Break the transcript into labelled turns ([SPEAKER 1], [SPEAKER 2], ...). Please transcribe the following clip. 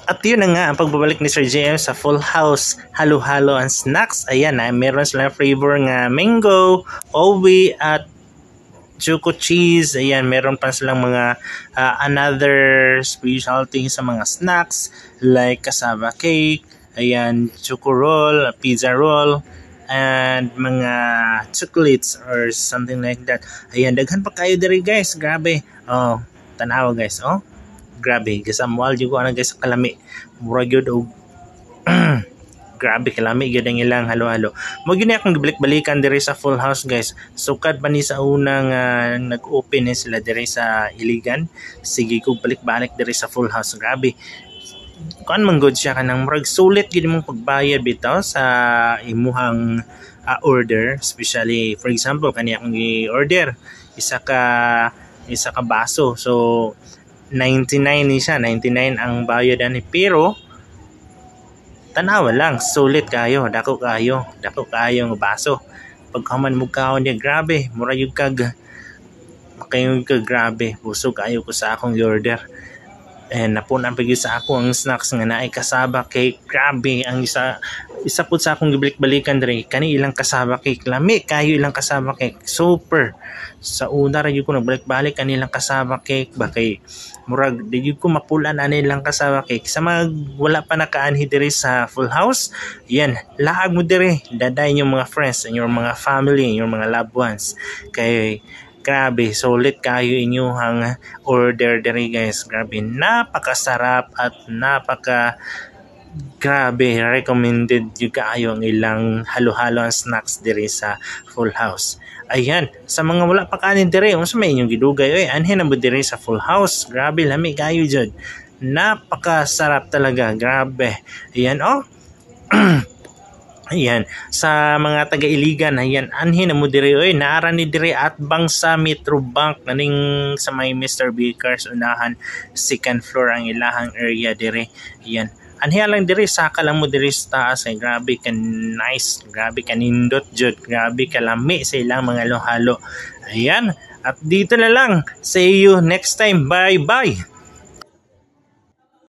[SPEAKER 1] At yun na nga ang pagbabalik ni Sir JM sa Full House Halo-Halo and Snacks. Ayan na, meron silang flavor nga mango, owi at choco cheese. Ayan, meron pa silang mga another specialty sa mga snacks like cassava cake, ayan, choco roll, pizza roll, and mga chocolates or something like that. Ayan, daghan pa kayo diri guys. Grabe. Oh, tanawa guys. Oh, grabe. Gasamwal yung ko guys sa kalami. Mura yun o grabe kalami gyud ang ilang halo-halo. Mo gyud akong gibalik-balikan diri sa Full House guys. Sukad pa ni sa unang nag-open sila diri sa Iligan. Sige ko balik-balik diri sa Full House. Grabe. Kuan man good siya kanang murag sulit gyud imong pagbayad bitaw sa imuhang order, especially for example kani akong gi-order isa ka baso. So 99 ni siya, 99 ang bayad ani, pero tanawa lang, sulit kayo, dako kayo nga baso. Pagkaman mo kaon niya, grabe, mura yung kag grabe, busog kayo ko sa akong order. And napunan pa sa ako ang snacks nga naay cassava cake. Grabe, ang isa po sa akong gibalik-balikan diri kani ilang cassava cake. Lami kayo ilang cassava cake. Super. Sa una ra gyud ko nagbalik-balik kanilang cassava cake ba kay murag di gyud ko mapulan ani ilang cassava cake. Sa mga wala pa nakaanhi diri sa Full House, yan, laag mo diri, daday yung mga friends, your mga family, your mga loved ones. Kay grabe, solid kayo inyong order diri guys. Grabe, napakasarap at grabe, recommended yung kayo ang ilang halo-halo ang snacks diri sa Full House. Ayan, sa mga wala pa kanin diri, unsa may inyong gidugay, anhin na mo diri sa Full House. Grabe, lami kayo jud. Napakasarap talaga, grabe. Ayan, oh. Ayan, sa mga taga-Iligan, ayan, anhin na mo diri, naara ni diri at bang sa Metro Bank, naning sa may Mr. Baker's unahan, second floor ang ilahang area diri. Ayan, anhin lang diri, saka lang mo diri sa taas. Ay, grabe ka nice, grabe ka nindot jud, grabe ka lami sa ilang mga halo-halo. Ayan, at dito na lang, see you next time, bye bye.